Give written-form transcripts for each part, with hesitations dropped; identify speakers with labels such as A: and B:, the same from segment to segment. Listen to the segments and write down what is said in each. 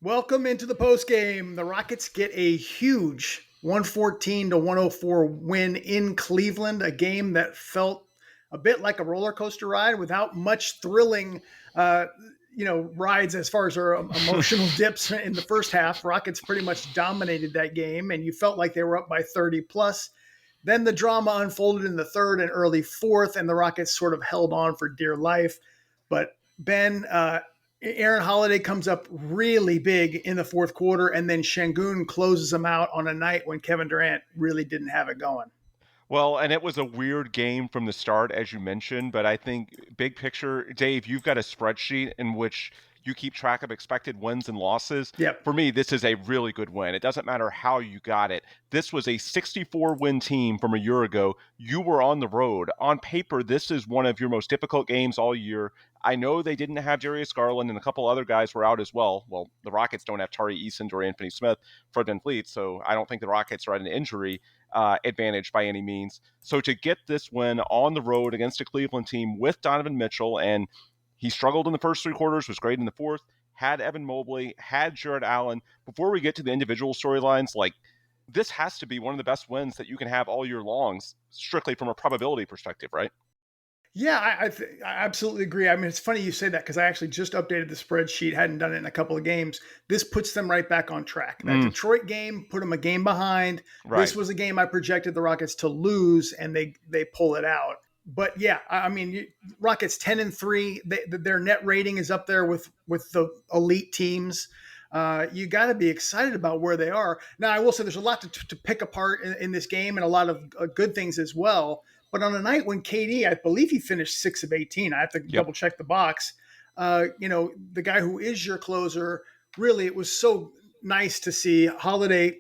A: Welcome into the postgame. The Rockets get a huge 114-104 win in Cleveland, a game that felt a bit like a roller coaster ride without much thrilling rides as far as our emotional dips in the first half. Rockets pretty much dominated that game, and you felt like they were up by 30 plus. Then the drama unfolded in the third and early fourth, and the Rockets sort of held on for dear life. But Ben, Aaron Holiday comes up really big in the fourth quarter, and then Sengun closes them out on a night when Kevin Durant really didn't have it going.
B: Well, and it was a weird game from the start, as you mentioned, but I think big picture, Dave, you've got a spreadsheet in which you keep track of expected wins and losses.
A: Yep.
B: For me, this is a really good win. It doesn't matter how you got it. This was a 64-win team from a year ago. You were on the road. On paper, this is one of your most difficult games all year. I know they didn't have Darius Garland and a couple other guys were out as well. Well, the Rockets don't have Tari Eason or Anthony Smith, Fred VanVleet, so I don't think the Rockets are at an injury advantage by any means. So to get this win on the road against a Cleveland team with Donovan Mitchell, and he struggled in the first three quarters, was great in the fourth, had Evan Mobley, had Jared Allen. Before we get to the individual storylines, like this has to be one of the best wins that you can have all year long, strictly from a probability perspective, right?
A: Yeah, I absolutely agree. I mean, it's funny you say that because I actually just updated the spreadsheet, hadn't done it in a couple of games. This puts them right back on track. That Detroit game put them a game behind. This
B: Right.
A: was a game I projected the Rockets to lose, and they pull it out. But yeah, I mean, Rockets 10-3. Their net rating is up there with the elite teams. You got to be excited about where they are. Now, I will say there's a lot to pick apart in this game and a lot of good things as well. But on a night when KD, I believe he finished 6 of 18, I have to
B: Yep.
A: double check the box. The guy who is your closer, really, it was so nice to see Holiday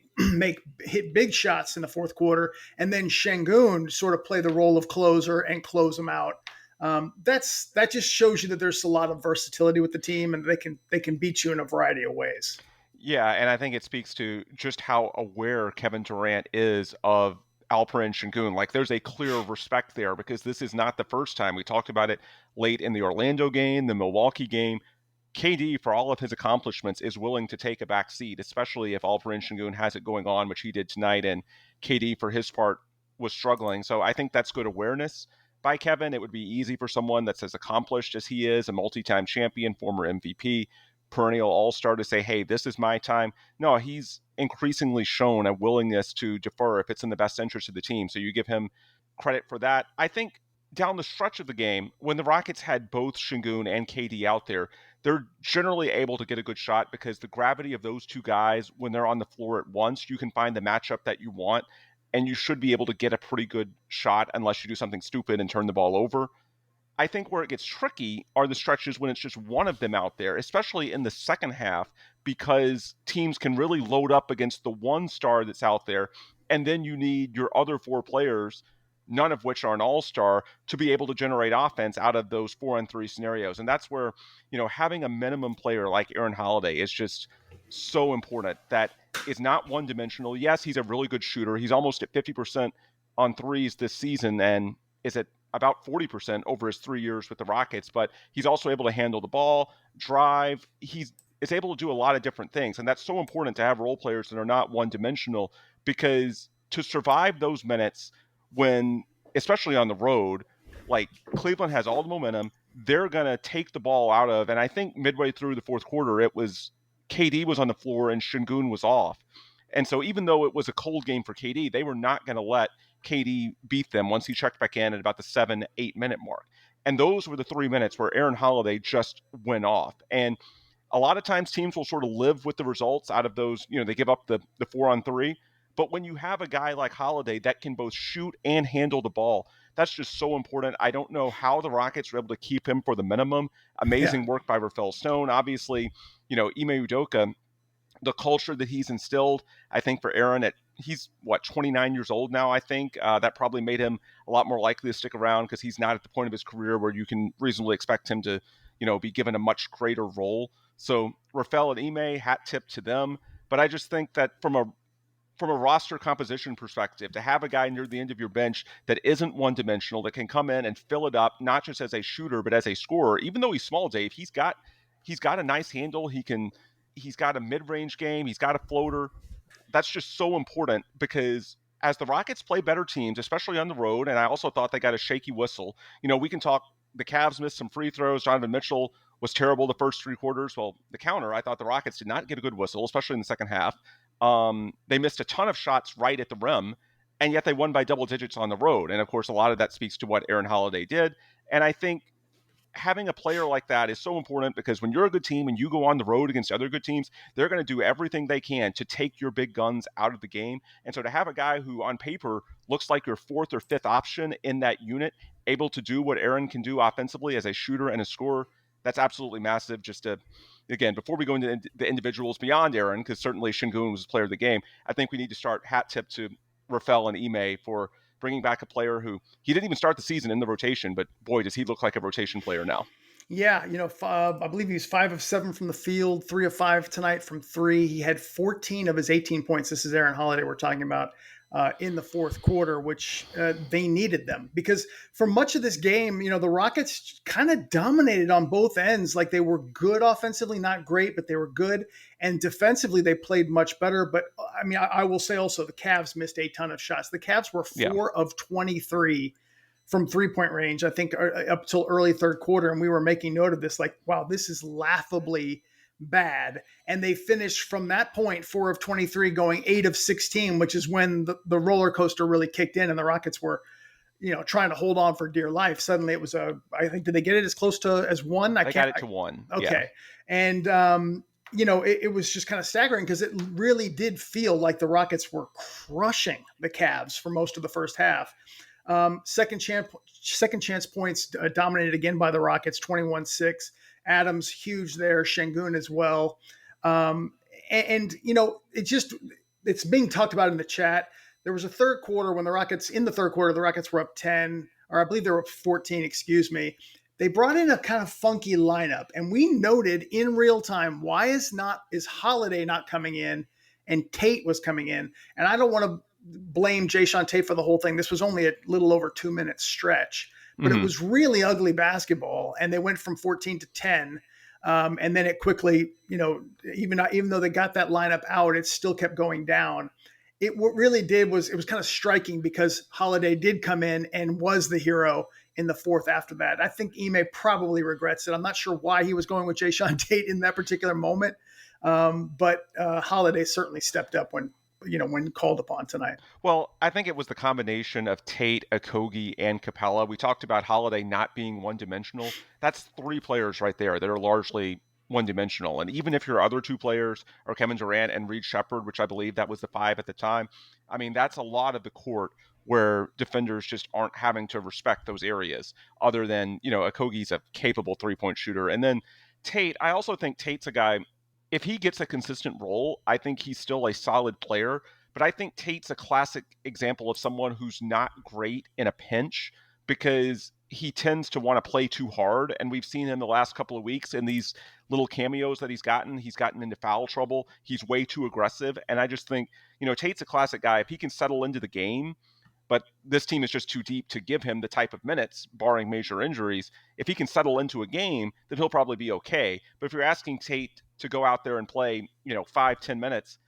A: hit big shots in the fourth quarter, and then Sengun sort of play the role of closer and close them out. That just shows you that there's a lot of versatility with the team, and they can beat you in a variety of ways.
B: Yeah, and I think it speaks to just how aware Kevin Durant is of Alperen Sengun. Like, there's a clear respect there because this is not the first time. We talked about it late in the Orlando game, the Milwaukee game. KD, for all of his accomplishments, is willing to take a back seat, especially if Alperen Sengun has it going on, which he did tonight, and KD, for his part, was struggling. So I think that's good awareness by Kevin. It would be easy for someone that's as accomplished as he is, a multi-time champion, former MVP, perennial all-star, to say, hey, this is my time. No, he's increasingly shown a willingness to defer if it's in the best interest of the team. So you give him credit for that. I think down the stretch of the game, when the Rockets had both Sengun and KD out there, they're generally able to get a good shot because the gravity of those two guys, when they're on the floor at once, you can find the matchup that you want, and you should be able to get a pretty good shot unless you do something stupid and turn the ball over. I think where it gets tricky are the stretches when it's just one of them out there, especially in the second half, because teams can really load up against the one star that's out there, and then you need your other four players, none of which are an all-star, to be able to generate offense out of those 4-on-3 scenarios. And that's where, having a minimum player like Aaron Holiday is just so important. That is not one-dimensional. Yes, he's a really good shooter. He's almost at 50% on threes this season, and is at about 40% over his 3 years with the Rockets, but he's also able to handle the ball, drive. He's is able to do a lot of different things, and that's so important to have role players that are not one-dimensional, because to survive those minutes when, especially on the road, like Cleveland has all the momentum, they're going to take the ball out of, and I think midway through the fourth quarter, it was KD was on the floor and Sengun was off. And so even though it was a cold game for KD, they were not going to let KD beat them once he checked back in at about the 7-8 minute mark. And those were the 3 minutes where Aaron Holiday just went off. And a lot of times teams will sort of live with the results out of those, they give up the 4-on-3. But when you have a guy like Holiday that can both shoot and handle the ball, that's just so important. I don't know how the Rockets were able to keep him for the minimum.
A: Yeah.
B: Amazing work by Rafael Stone. Obviously, Ime Udoka, the culture that he's instilled, I think for Aaron, he's 29 years old now, I think. That probably made him a lot more likely to stick around because he's not at the point of his career where you can reasonably expect him to, be given a much greater role. So Rafael and Ime, hat tip to them. But I just think that from a roster composition perspective, to have a guy near the end of your bench that isn't one-dimensional, that can come in and fill it up, not just as a shooter, but as a scorer. Even though he's small, Dave, he's got a nice handle. He's got a mid-range game. He's got a floater. That's just so important because as the Rockets play better teams, especially on the road, and I also thought they got a shaky whistle. We can talk. The Cavs missed some free throws. Donovan Mitchell was terrible the first three quarters. Well, the counter, I thought the Rockets did not get a good whistle, especially in the second half. They missed a ton of shots right at the rim, and yet they won by double digits on the road. And of course, a lot of that speaks to what Aaron Holiday did. And I think having a player like that is so important because when you're a good team and you go on the road against other good teams, they're going to do everything they can to take your big guns out of the game. And so to have a guy who on paper looks like your fourth or fifth option in that unit, able to do what Aaron can do offensively as a shooter and a scorer, that's absolutely massive. Just to, again, before we go into the individuals beyond Aaron, because certainly Sengun was the player of the game, I think we need to start hat tip to Rafael and Ime for bringing back a player who he didn't even start the season in the rotation, but boy, does he look like a rotation player now.
A: Yeah, I believe he was 5 of 7 from the field, 3 of 5 tonight from three. He had 14 of his 18 points. This is Aaron Holiday we're talking about in the fourth quarter, which they needed them because for much of this game, the Rockets kind of dominated on both ends. Like they were good offensively, not great, but they were good. And defensively, they played much better. But I mean, I will say also the Cavs missed a ton of shots. The Cavs were 4 of 23 from 3-point range, I think, up till early third quarter. And we were making note of this, like, wow, this is laughably bad. And they finished from that point 4 of 23 going 8 of 16, which is when the roller coaster really kicked in and the Rockets were, trying to hold on for dear life. Suddenly it was I think, did they get it as close to as one?
B: They got it to one.
A: Okay.
B: Yeah.
A: And, it was just kind of staggering because it really did feel like the Rockets were crushing the Cavs for most of the first half. Second chance points dominated again by the Rockets, 21-6. Adams huge there, Sengun as well. It's being talked about in the chat. There was a third quarter when the Rockets were up 10, or I believe they were up 14, excuse me. They brought in a kind of funky lineup, and we noted in real time, why is Holiday not coming in and Tate was coming in? And I don't want to blame Jayshawn Tate for the whole thing. This was only a little over 2 minute stretch, but It was really ugly basketball. And they went from 14 to 10. And then it quickly, even though they got that lineup out, it still kept going down. What really did was it was kind of striking because Holiday did come in and was the hero in the fourth after that. I think Ime probably regrets it. I'm not sure why he was going with Jayshawn Tate in that particular moment. But Holiday certainly stepped up when called upon tonight.
B: Well, I think it was the combination of Tate, Okogie, and Capella. We talked about Holiday not being one-dimensional. That's three players right there that are largely one-dimensional. And even if your other two players are Kevin Durant and Reed Sheppard, which I believe that was the 5 at the time, I mean, that's a lot of the court where defenders just aren't having to respect those areas other than, Okogie's a capable three-point shooter. And then Tate, I also think Tate's a guy, if he gets a consistent role, I think he's still a solid player. But I think Tate's a classic example of someone who's not great in a pinch because he tends to want to play too hard. And we've seen him the last couple of weeks in these little cameos that he's gotten into foul trouble. He's way too aggressive. And I just think, Tate's a classic guy. If he can settle into the game, but this team is just too deep to give him the type of minutes, barring major injuries. If he can settle into a game, then he'll probably be okay. But if you're asking Tate to go out there and play, 5-10 minutes,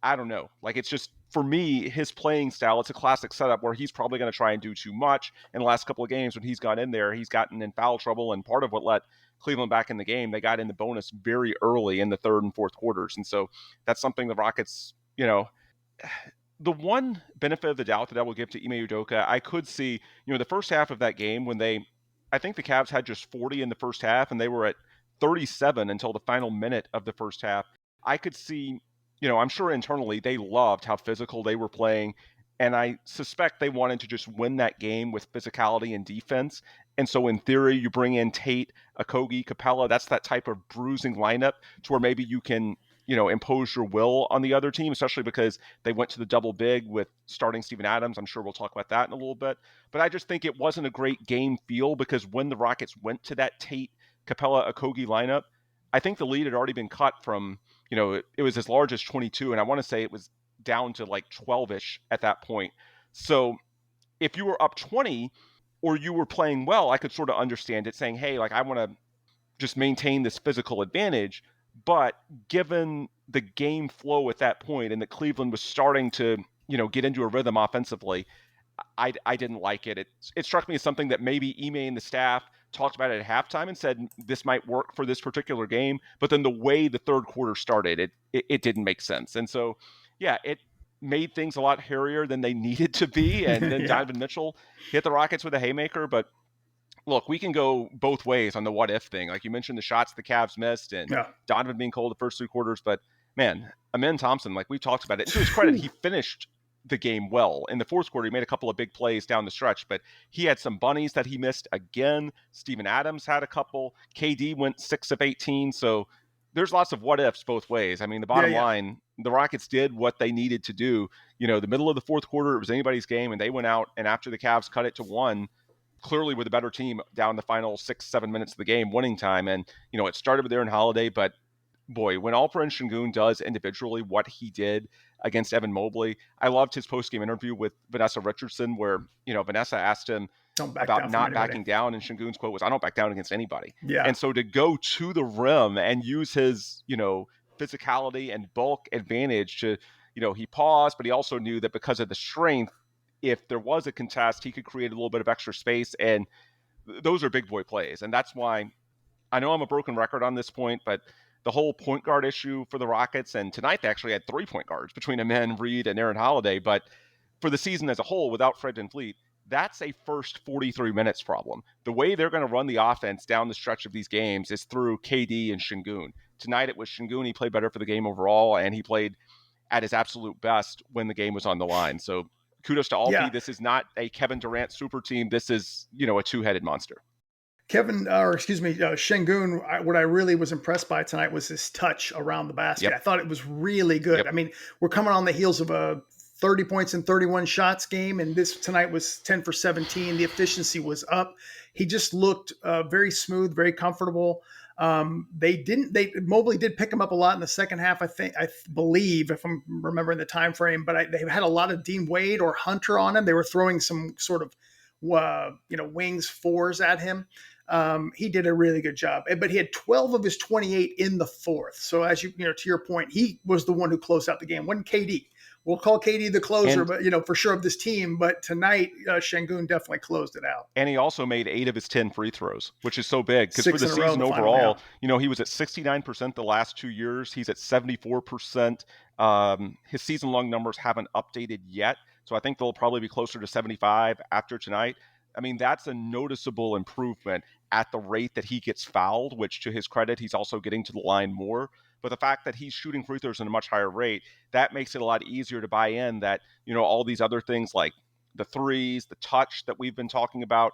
B: I don't know. Like, it's just, for me, his playing style, it's a classic setup where he's probably going to try and do too much. In the last couple of games when he's got in there, he's gotten in foul trouble. And part of what let Cleveland back in the game, they got in the bonus very early in the third and fourth quarters. And so that's something the Rockets, the one benefit of the doubt that I will give to Ime Udoka, I could see, the first half of that game when I think the Cavs had just 40 in the first half and they were at 37 until the final minute of the first half. I could see, I'm sure internally they loved how physical they were playing. And I suspect they wanted to just win that game with physicality and defense. And so in theory, you bring in Tate, Okogie, Capella. That's that type of bruising lineup to where maybe you can, impose your will on the other team, especially because they went to the double big with starting Steven Adams. I'm sure we'll talk about that in a little bit. But I just think it wasn't a great game feel because when the Rockets went to that Tate, Capella, Okogie lineup, I think the lead had already been cut from, it was as large as 22. And I want to say it was down to like 12-ish at that point. So if you were up 20 or you were playing well, I could sort of understand it saying, hey, like I want to just maintain this physical advantage. But given the game flow at that point and that Cleveland was starting to, get into a rhythm offensively, I didn't like it. It struck me as something that maybe Ime and the staff talked about at halftime and said this might work for this particular game. But then the way the third quarter started, it didn't make sense. And so, yeah, it made things a lot hairier than they needed to be. And then
A: Yeah.
B: Donovan Mitchell hit the Rockets with a haymaker. But look, we can go both ways on the what if thing. Like you mentioned, the shots the Cavs missed and
A: Yeah.
B: Donovan being cold the first three quarters. But man, Amen Thompson, like we've talked about it. And to his credit, he finished the game well. In the fourth quarter, he made a couple of big plays down the stretch, but he had some bunnies that he missed again. Steven Adams had a couple. KD went 6 of 18. So there's lots of what ifs both ways. I mean, the bottom
A: Yeah.
B: line, the Rockets did what they needed to do. The middle of the fourth quarter, it was anybody's game, and they went out, and after the Cavs cut it to 1, clearly with a better team down the final 6-7 minutes of the game, winning time. And, it started with Aaron Holiday, but boy, when Alperen Sengun does individually what he did against Evan Mobley, I loved his post-game interview with Vanessa Richardson where, Vanessa asked him
A: Don't back
B: about
A: down from
B: not
A: anybody.
B: backing down, and Sengun's quote was, "I don't back down against anybody."
A: Yeah.
B: And so to go to the rim and use his, physicality and bulk advantage to, he paused, but he also knew that because of the strength, if there was a contest, he could create a little bit of extra space. And those are big boy plays. And that's why I know I'm a broken record on this point, but the whole point guard issue for the Rockets, and tonight they actually had 3 point guards between Amen, Reed, and Aaron Holiday. But for the season as a whole, without Fred VanVleet, that's a first 43 minutes problem. The way they're going to run the offense down the stretch of these games is through KD and Sengun. Tonight it was Sengun. He played better for the game overall, and he played at his absolute best when the game was on the line. So kudos to Alpi.
A: Yeah.
B: This is not a Kevin Durant super team. This is, a two-headed monster.
A: Sengun, what I really was impressed by tonight was his touch around the basket.
B: Yep.
A: I thought it was really good.
B: Yep.
A: I mean, we're coming on the heels of a 30 points and 31 shots game, and this tonight was 10 for 17. The efficiency was up. He just looked very smooth, very comfortable. Mobley did pick him up a lot in the second half. I believe, if I'm remembering the time frame, but they had a lot of Dean Wade or Hunter on him. They were throwing some sort of, wings fours at him. He did a really good job, but he had 12 of his 28 in the fourth. So as to your point, he was the one who closed out the game. Wasn't KD. We'll call KD the closer, but for sure of this team. But tonight, Sengun definitely closed it out.
B: And he also made 8 of his 10 free throws, which is so big because for the season
A: overall,
B: he was at 69% the last 2 years. He's at 74%. His season-long numbers haven't updated yet, so I think they'll probably be closer to 75 after tonight. I mean, that's a noticeable improvement at the rate that he gets fouled, which to his credit, he's also getting to the line more. But the fact that he's shooting free throws at a much higher rate, that makes it a lot easier to buy in that, all these other things like the threes, the touch that we've been talking about,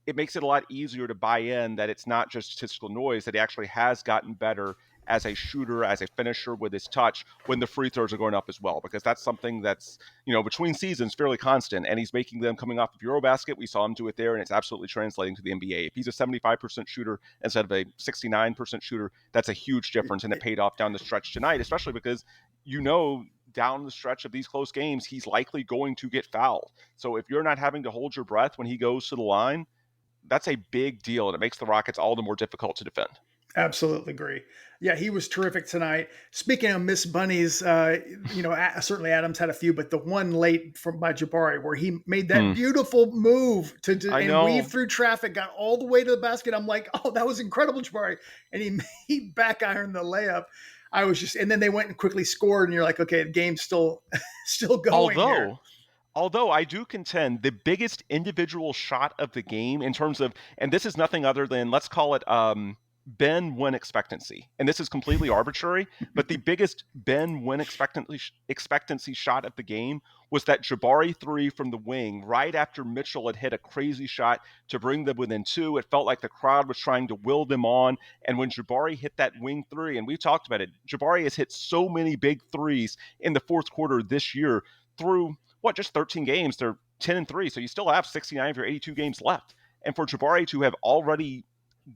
B: it makes it a lot easier to buy in that it's not just statistical noise, that he actually has gotten better as a shooter, as a finisher with his touch when the free throws are going up as well, because that's something that's, between seasons fairly constant, and he's making them coming off of Eurobasket. We saw him do it there, and it's absolutely translating to the NBA. If he's a 75% shooter instead of a 69% shooter, that's a huge difference, and it paid off down the stretch tonight, especially because, down the stretch of these close games, he's likely going to get fouled. So if you're not having to hold your breath when he goes to the line, that's a big deal, and it makes the Rockets all the more difficult to defend.
A: Absolutely agree. Yeah, he was terrific tonight. Speaking of Miss Bunnies, certainly Adams had a few, but the one late by Jabari where he made that beautiful move and weave through traffic, got all the way to the basket. I'm like, oh, that was incredible, Jabari. And he back ironed the layup. And then they went and quickly scored, and you're like, okay, the game's still going.
B: Although I do contend the biggest individual shot of the game in terms of, and this is nothing other than, let's call it Ben win expectancy. And this is completely arbitrary, but the biggest Ben win expectancy shot of the game was that Jabari 3 from the wing right after Mitchell had hit a crazy shot to bring them within 2. It felt like the crowd was trying to will them on. And when Jabari hit that wing 3, and we've talked about it, Jabari has hit so many big threes in the fourth quarter this year through just 13 games. They're 10-3. So you still have 69 of your 82 games left. And for Jabari to have already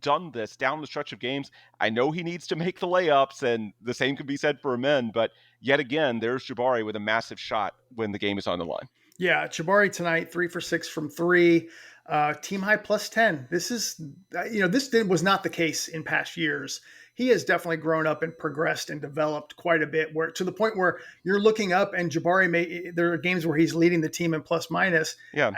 B: done this down the stretch of games, I know he needs to make the layups, and the same could be said for Amen, but yet again, there's Jabari with a massive shot when the game is on the line.
A: Yeah, Jabari tonight, 3 for 6 from 3, team high plus 10. This is, this was not the case in past years. he has definitely grown up and progressed and developed quite a bit, where to the point where you're looking up and there are games where he's leading the team in plus minus.
B: Yeah.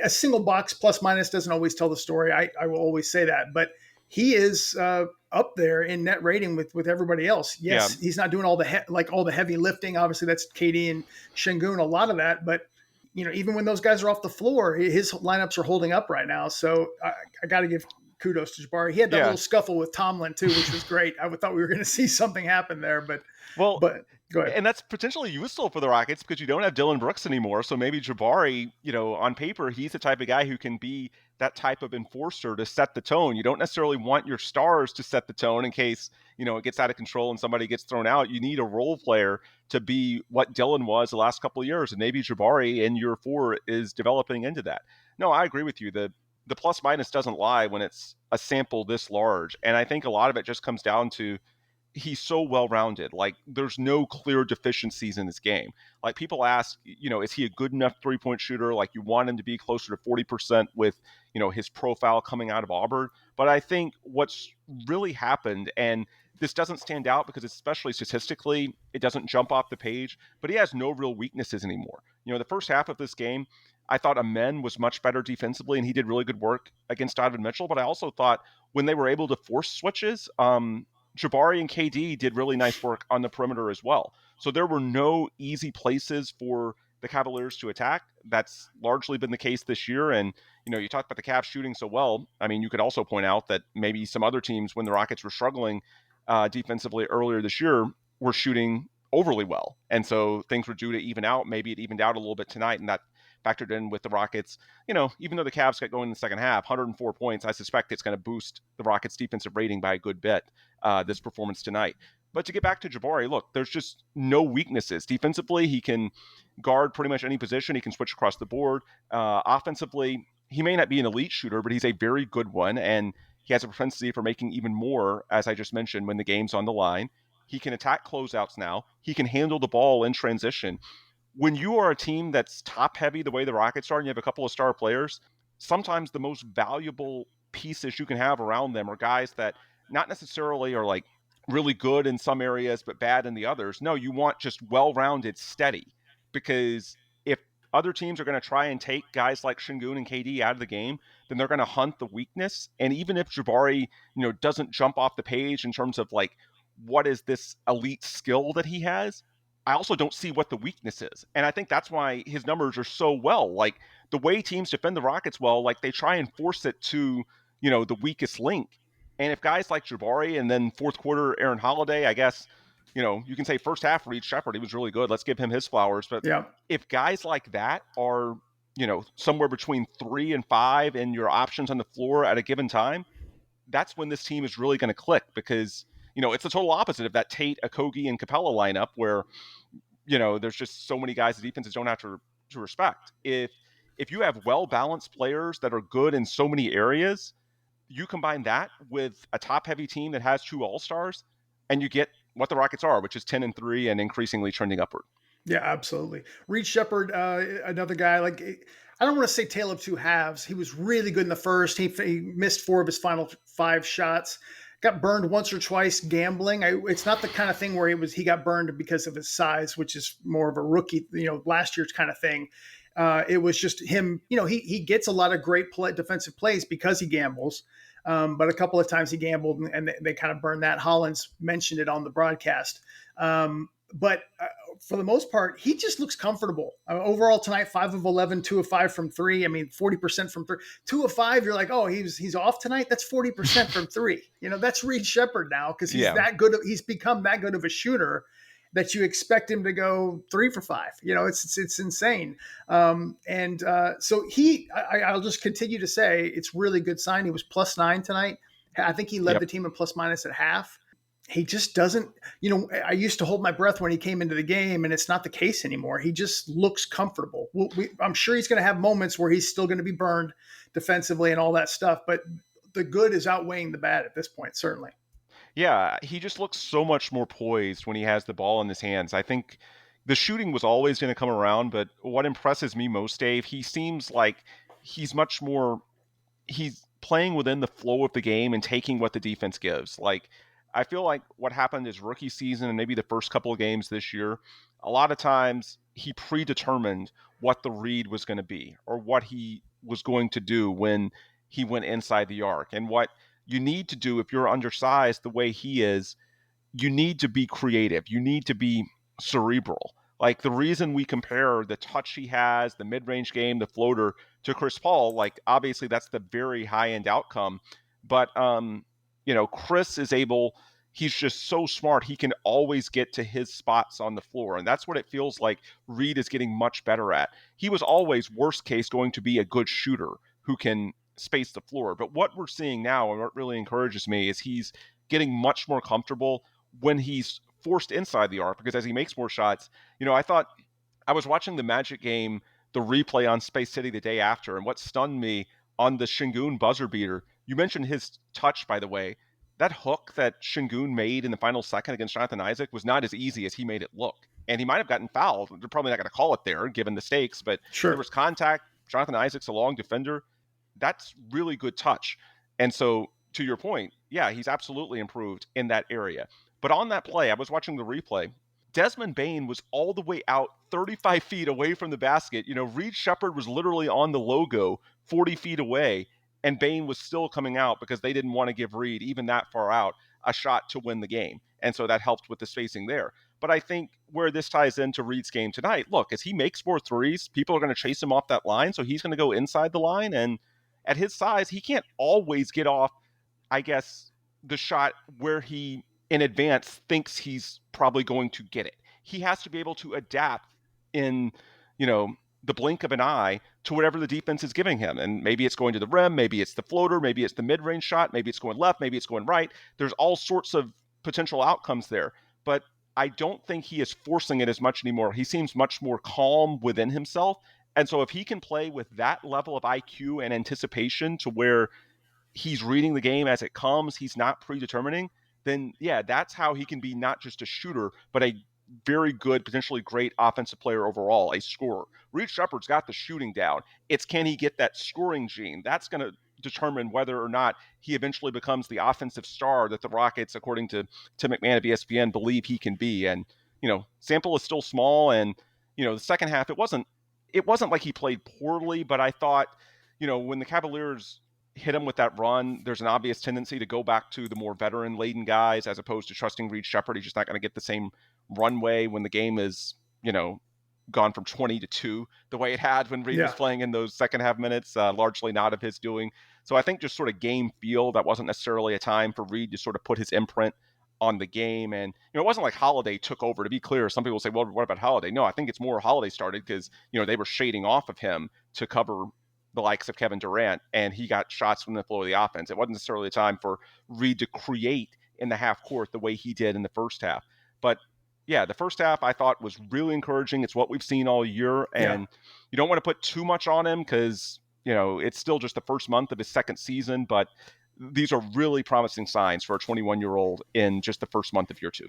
A: A single box plus minus doesn't always tell the story. I will always say that, but he is up there in net rating with everybody else. Yes, he's not doing all the heavy lifting. Obviously, that's KD and Sengun, a lot of that. But even when those guys are off the floor, his lineups are holding up right now. So I got to give kudos to Jabari. He had that little scuffle with Tomlin too, which was great. I thought we were going to see something happen there, but go ahead.
B: And that's potentially useful for the Rockets because you don't have Dylan Brooks anymore. So maybe Jabari, on paper, he's the type of guy who can be that type of enforcer to set the tone. You don't necessarily want your stars to set the tone in case, it gets out of control and somebody gets thrown out. You need a role player to be what Dylan was the last couple of years. And maybe Jabari in year 4 is developing into that. No, I agree with you. The plus minus doesn't lie when it's a sample this large. And I think a lot of it just comes down to he's so well-rounded. Like, there's no clear deficiencies in his game. Like, people ask, is he a good enough three-point shooter? Like, you want him to be closer to 40% with, his profile coming out of Auburn. But I think what's really happened, and this doesn't stand out because especially statistically, it doesn't jump off the page, but he has no real weaknesses anymore. The first half of this game, I thought Amen was much better defensively, and he did really good work against Donovan Mitchell. But I also thought when they were able to force switches, Jabari and KD did really nice work on the perimeter as well. So there were no easy places for the Cavaliers to attack. That's largely been the case this year. And, you talked about the Cavs shooting so well. I mean, you could also point out that maybe some other teams, when the Rockets were struggling defensively earlier this year, were shooting overly well. And so things were due to even out. Maybe it evened out a little bit tonight, and that factored in with the Rockets. Even though the Cavs got going in the second half, 104 points, I suspect it's going to boost the Rockets' defensive rating by a good bit, this performance tonight. But to get back to Jabari, look, there's just no weaknesses. Defensively, he can guard pretty much any position. He can switch across the board. Offensively, he may not be an elite shooter, but he's a very good one, and he has a propensity for making even more, as I just mentioned, when the game's on the line. He can attack closeouts now. He can handle the ball in transition. When you are a team that's top heavy the way the Rockets are and you have a couple of star players, sometimes the most valuable pieces you can have around them are guys that not necessarily are like really good in some areas but bad in the others. No, you want just well-rounded, steady, because if other teams are going to try and take guys like Sengun and KD out of the game, then they're going to hunt the weakness. And even if Jabari, doesn't jump off the page in terms of like, what is this elite skill that he has, I also don't see what the weakness is. And I think that's why his numbers are so well. Like, the way teams defend the Rockets well, like, they try and force it to, the weakest link. And if guys like Jabari and then fourth quarter Aaron Holiday, I guess, you can say first half Reed Shepherd, he was really good. Let's give him his flowers. But if guys like that are, somewhere between 3 and 5 in your options on the floor at a given time, that's when this team is really going to click, because it's the total opposite of that Tate, Okogie, and Capella lineup where, there's just so many guys the defenses don't have to respect. If you have well-balanced players that are good in so many areas, you combine that with a top-heavy team that has 2 all-stars, and you get what the Rockets are, which is 10-3 and increasingly trending upward.
A: Yeah, absolutely. Reed Shepherd, another guy, like, I don't want to say tale of two halves. He was really good in the first. He missed 4 of his final 5 shots. Got burned once or twice gambling. It's not the kind of thing where he got burned because of his size, which is more of a rookie, last year's kind of thing. It was just him, he gets a lot of great defensive plays because he gambles. But a couple of times he gambled and they kind of burned that. Hollins mentioned it on the broadcast. But for the most part, he just looks comfortable. Overall tonight, 5 of 11, 2 of 5 from 3. I mean, 40% from 3. 2 of 5, you're like, oh, he's off tonight. That's 40% from 3. That's Reed Shepherd now, because he's that good. He's become that good of a shooter that you expect him to go 3 for 5. It's insane. So I'll just continue to say it's really good sign. He was +9 tonight. I think he led the team in plus minus at half. He just doesn't, I used to hold my breath when he came into the game, and it's not the case anymore. He just looks comfortable. I'm sure he's going to have moments where he's still going to be burned defensively and all that stuff, but the good is outweighing the bad at this point, certainly.
B: Yeah, he just looks so much more poised when he has the ball in his hands. I think the shooting was always going to come around, but what impresses me most, Dave, he seems like he's playing within the flow of the game and taking what the defense gives. Like, I feel like what happened his rookie season and maybe the first couple of games this year, a lot of times he predetermined what the read was going to be or what he was going to do when he went inside the arc. And what you need to do if you're undersized the way he is, you need to be creative. You need to be cerebral. Like the reason we compare the touch he has, the mid-range game, the floater to Chris Paul, like obviously that's the very high-end outcome. But Chris is able, he's just so smart. He can always get to his spots on the floor. And that's what it feels like Reed is getting much better at. He was always, worst case, going to be a good shooter who can space the floor. But what we're seeing now, and what really encourages me, is he's getting much more comfortable when he's forced inside the arc, because as he makes more shots, I thought I was watching the Magic game, the replay on Space City the day after, and what stunned me on the Sengun buzzer beater, you mentioned his touch, by the way. That hook that Sengun made in the final second against Jonathan Isaac was not as easy as he made it look. And he might have gotten fouled. They're probably not going to call it there, given the stakes, but there was contact. Jonathan Isaac's a long defender. That's really good touch. And so, to your point, yeah, he's absolutely improved in that area. But on that play, I was watching the replay. Desmond Bane was all the way out 35 feet away from the basket. Reed Shepherd was literally on the logo 40 feet away, and Bane was still coming out because they didn't want to give Reed, even that far out, a shot to win the game. And so that helped with the spacing there. But I think where this ties into Reed's game tonight, look, as he makes more threes, people are going to chase him off that line, so he's going to go inside the line. And at his size, he can't always get off, I guess, the shot where he in advance thinks he's probably going to get it. He has to be able to adapt in, the blink of an eye to whatever the defense is giving him. And maybe it's going to the rim, maybe it's the floater, maybe it's the mid-range shot, maybe it's going left, maybe it's going right. There's all sorts of potential outcomes there. But I don't think he is forcing it as much anymore. He seems much more calm within himself. And so if he can play with that level of IQ and anticipation to where he's reading the game as it comes, he's not predetermining, then yeah, that's how he can be not just a shooter, but a very good, potentially great offensive player overall, a scorer. Reed Shepherd's got the shooting down. It's can he get that scoring gene? That's going to determine whether or not he eventually becomes the offensive star that the Rockets, according to Tim McMahon of ESPN, believe he can be. And, sample is still small. And, the second half, it wasn't like he played poorly, but I thought, when the Cavaliers hit him with that run, there's an obvious tendency to go back to the more veteran-laden guys as opposed to trusting Reed Shepherd. He's just not going to get the same runway when the game is, gone from 20-2 the way it had when Reed was playing in those second half minutes, largely not of his doing. So I think just sort of game feel, that wasn't necessarily a time for Reed to sort of put his imprint on the game. And, it wasn't like Holiday took over. To be clear, some people say, well, what about Holiday? No, I think it's more Holiday started because, they were shading off of him to cover the likes of Kevin Durant, and he got shots from the flow of the offense. It wasn't necessarily a time for Reed to create in the half court the way he did in the first half. But yeah, the first half I thought was really encouraging. It's what we've seen all year, and you don't want to put too much on him because, it's still just the first month of his second season, but these are really promising signs for a 21-year-old in just the first month of year two.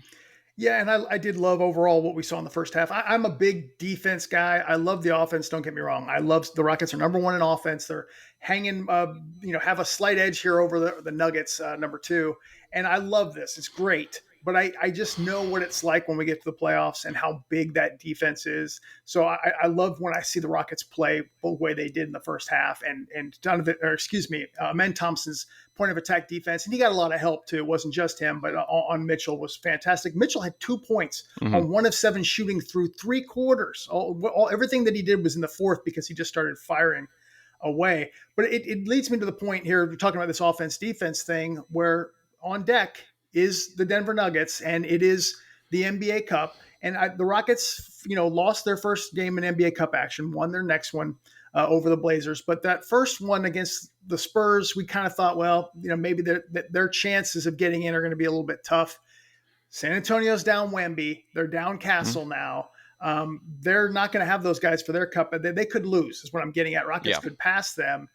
A: Yeah, and I did love overall what we saw in the first half. I'm a big defense guy. I love the offense. Don't get me wrong. I love the Rockets are number one in offense. They're hanging, have a slight edge here over the Nuggets, number two. And I love this. It's great. But I just know what it's like when we get to the playoffs and how big that defense is. So I love when I see the Rockets play the way they did in the first half. And Donovan, Amen Thompson's point of attack defense, and he got a lot of help too. It wasn't just him, but on Mitchell was fantastic. Mitchell had 2 points on 1 of 7 shooting through 3 quarters. Everything that he did was in the fourth because he just started firing away. But it leads me to the point here. We're talking about this offense defense thing where on deck is the Denver Nuggets, and it is the NBA Cup. And the Rockets, lost their first game in NBA Cup action, won their next one over the Blazers. But that first one against the Spurs, we kind of thought, well, maybe their chances of getting in are going to be a little bit tough. San Antonio's down Wemby. They're down Castle now. They're not going to have those guys for their cup. They could lose, is what I'm getting at. Rockets could pass them,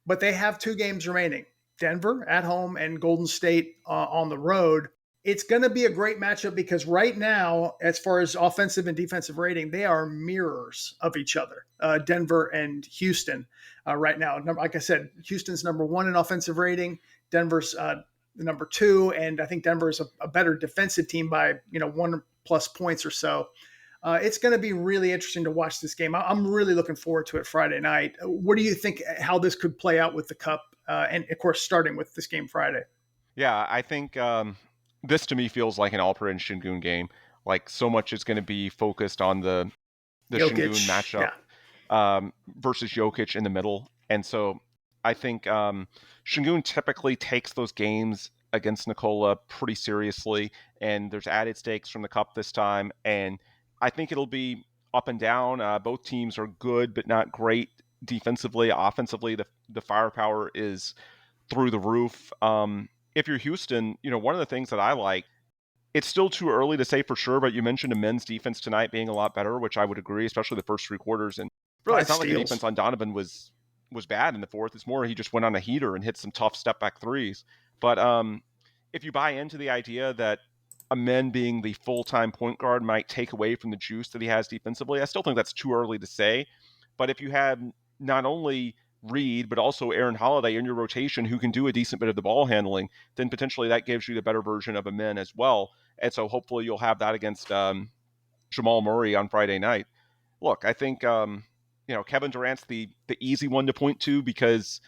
A: but they have 2 games remaining. Denver at home and Golden State on the road. It's going to be a great matchup because right now, as far as offensive and defensive rating, they are mirrors of each other, Denver and Houston right now. Like I said, Houston's number 1 in offensive rating. Denver's the number 2, and I think Denver is a better defensive team by 1+ points or so. It's going to be really interesting to watch this game. I'm really looking forward to it Friday night. What do you think how this could play out with the Cup, and of course starting with this game Friday?
B: Yeah, I think this to me feels like an Alperen Sengun game. Like so much is going to be focused on the Sengun
A: Jokic,
B: matchup
A: yeah,
B: versus Jokic in the middle. And so I think Sengun typically takes those games against Nikola pretty seriously, and there's added stakes from the Cup this time. And I think it'll be up and down. Both teams are good, but not great defensively. Offensively, the firepower is through the roof. If you're Houston, one of the things that I like, it's still too early to say for sure, but you mentioned a men's defense tonight being a lot better, which I would agree, especially the first 3 quarters. And really, it's
A: five
B: not like the defense
A: steals.
B: on Donovan was bad in the fourth. It's more he just went on a heater and hit some tough step back threes. But if you buy into the idea that a men being the full-time point guard might take away from the juice that he has defensively, I still think that's too early to say. But if you have not only Reed, but also Aaron Holiday in your rotation who can do a decent bit of the ball handling, then potentially that gives you the better version of a men as well. And so hopefully you'll have that against Jamal Murray on Friday night. Look, I think Kevin Durant's the easy one to point to because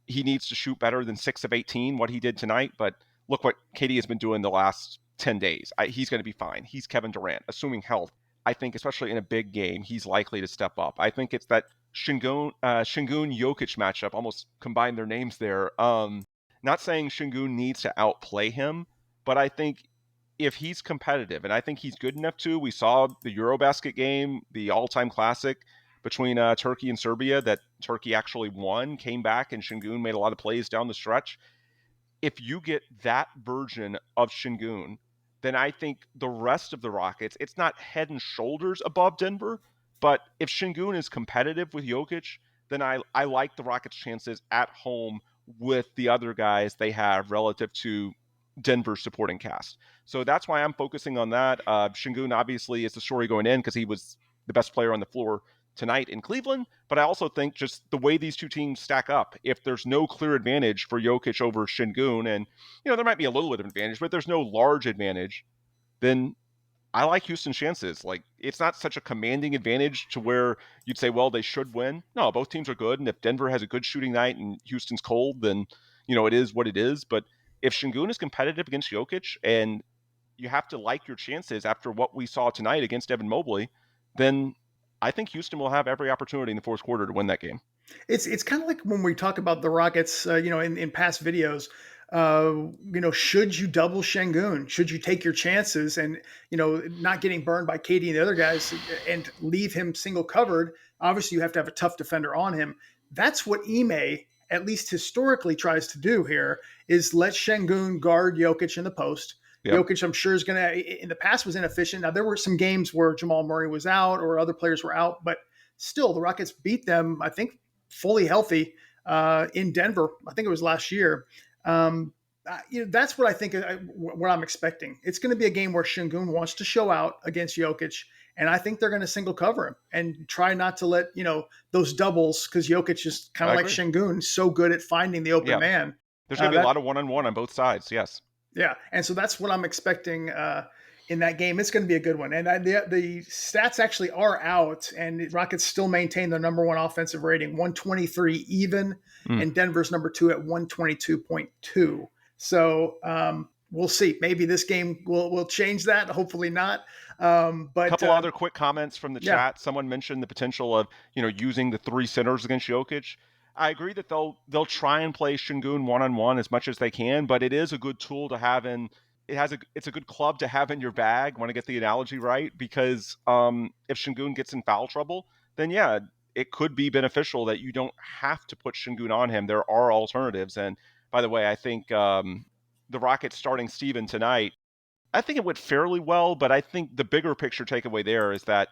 B: he needs to shoot better than 6 of 18, what he did tonight. But look what KD has been doing the last 10 days. He's going to be fine. He's Kevin Durant, assuming health. I think especially in a big game, he's likely to step up. I think it's that Sengun Jokic matchup, almost combine their names there. Not saying Sengun needs to outplay him, but I think if he's competitive, and I think he's good enough to, we saw the Eurobasket game, the all-time classic between Turkey and Serbia that Turkey actually won, came back, and Sengun made a lot of plays down the stretch. If you get that version of Sengun, then I think the rest of the Rockets, it's not head and shoulders above Denver, but if Sengun is competitive with Jokic, then I like the Rockets' chances at home with the other guys they have relative to Denver's supporting cast. So that's why I'm focusing on that. Sengun obviously is the story going in because he was the best player on the floor tonight in Cleveland, but I also think just the way these two teams stack up, if there's no clear advantage for Jokic over Sengun, and there might be a little bit of advantage, but there's no large advantage, then I like Houston's chances. Like, it's not such a commanding advantage to where you'd say, well, they should win. No, both teams are good, and if Denver has a good shooting night and Houston's cold, then it is what it is. But if Sengun is competitive against Jokic, and you have to like your chances after what we saw tonight against Evan Mobley, then I think Houston will have every opportunity in the fourth quarter to win that game.
A: It's kind of like when we talk about the Rockets, in past videos. Should you double Sengun? Should you take your chances and not getting burned by KD and the other guys and leave him single covered? Obviously, you have to have a tough defender on him. That's what Ime, at least historically, tries to do here: is let Sengun guard Jokic in the post.
B: Yep.
A: Jokic, I'm sure, is going to, in the past, was inefficient. Now, there were some games where Jamal Murray was out or other players were out, but still, the Rockets beat them, I think, fully healthy in Denver. I think it was last year. That's what I think, what I'm expecting. It's going to be a game where Sengun wants to show out against Jokic, and I think they're going to single cover him and try not to let, those doubles, because Jokic is kind of like Sengun, so good at finding the open man.
B: There's going to be a lot of one-on-one on both sides, yes.
A: Yeah, and so that's what I'm expecting in that game. It's going to be a good one. And the stats actually are out, and the Rockets still maintain their number one offensive rating, 123 even, and Denver's number 2 at 122.2. So we'll see. Maybe this game will change that. Hopefully not. But
B: a couple other quick comments from the chat. Someone mentioned the potential of using the 3 centers against Jokic. I agree that they'll try and play Sengun one-on-one as much as they can, but it is a good tool to have in. It's a good club to have in your bag. Want to get the analogy right? Because if Sengun gets in foul trouble, then yeah, it could be beneficial that you don't have to put Sengun on him. There are alternatives. And by the way, I think the Rockets starting Steven tonight, I think it went fairly well, but I think the bigger picture takeaway there is that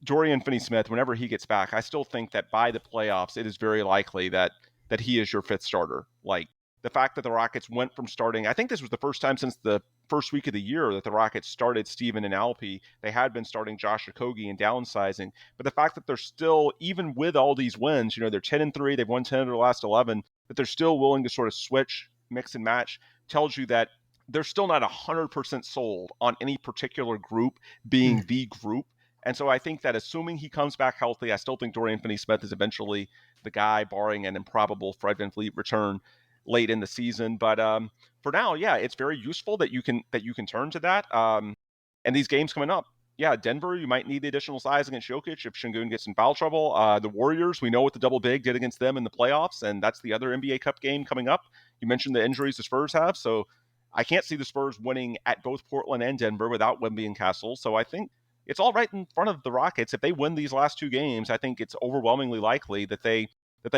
B: Dorian Finney-Smith, whenever he gets back, I still think that by the playoffs, it is very likely that he is your 5th starter. Like, the fact that the Rockets went from starting, I think this was the first time since the first week of the year that the Rockets started Steven and Alpi. They had been starting Josh Okogie and downsizing. But the fact that they're still, even with all these wins, they're 10-3, they've won 10 of their last 11, that they're still willing to sort of switch, mix and match, tells you that they're still not 100% sold on any particular group being the group. And so I think that assuming he comes back healthy, I still think Dorian Finney-Smith is eventually the guy, barring an improbable Fred VanVleet return late in the season. But for now, yeah, it's very useful that you can turn to that. And these games coming up, yeah, Denver, you might need the additional size against Jokic if Sengun gets in foul trouble. The Warriors, we know what the double big did against them in the playoffs, and that's the other NBA Cup game coming up. You mentioned the injuries the Spurs have, so I can't see the Spurs winning at both Portland and Denver without Wemby and Castle. So I think it's all right in front of the Rockets. If they win these last two games, I think it's overwhelmingly likely that they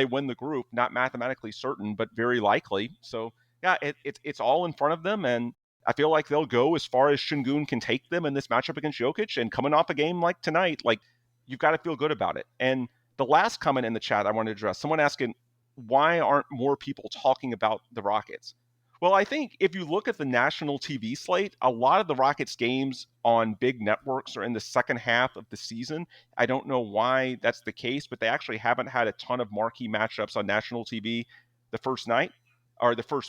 B: win the group. Not mathematically certain, but very likely. So yeah, it's all in front of them, and I feel like they'll go as far as Sengun can take them in this matchup against Jokic. And coming off a game like tonight, like, you've got to feel good about it. And the last comment in the chat I want to address, someone asking, why aren't more people talking about the Rockets? Well, I think if you look at the national TV slate, a lot of the Rockets games on big networks are in the second half of the season. I don't know why that's the case, but they actually haven't had a ton of marquee matchups on national TV the first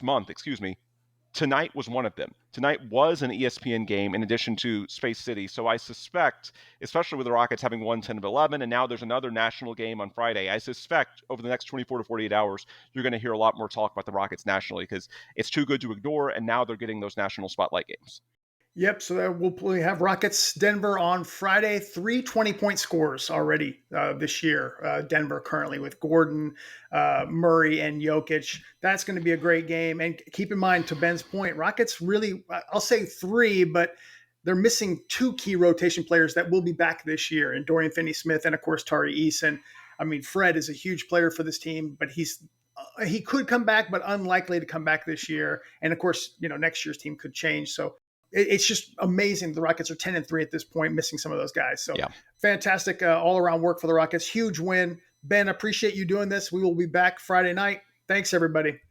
B: month, excuse me. Tonight was one of them. Tonight was an ESPN game in addition to Space City. So I suspect, especially with the Rockets having won 10 of 11, and now there's another national game on Friday, I suspect over the next 24 to 48 hours, you're going to hear a lot more talk about the Rockets nationally because it's too good to ignore, and now they're getting those national spotlight games.
A: Yep. So we'll have Rockets Denver on Friday. 3 20-point scores already this year. Denver currently with Gordon, Murray, and Jokic. That's going to be a great game. And keep in mind, to Ben's point, Rockets really, I'll say 3, but they're missing 2 key rotation players that will be back this year, and Dorian Finney-Smith and, of course, Tari Eason. I mean, Fred is a huge player for this team, but he could come back, but unlikely to come back this year. And, of course, next year's team could change. So it's just amazing. The Rockets are 10-3 at this point, missing some of those guys. So yeah. Fantastic all-around work for the Rockets. Huge win. Ben, appreciate you doing this. We will be back Friday night. Thanks, everybody.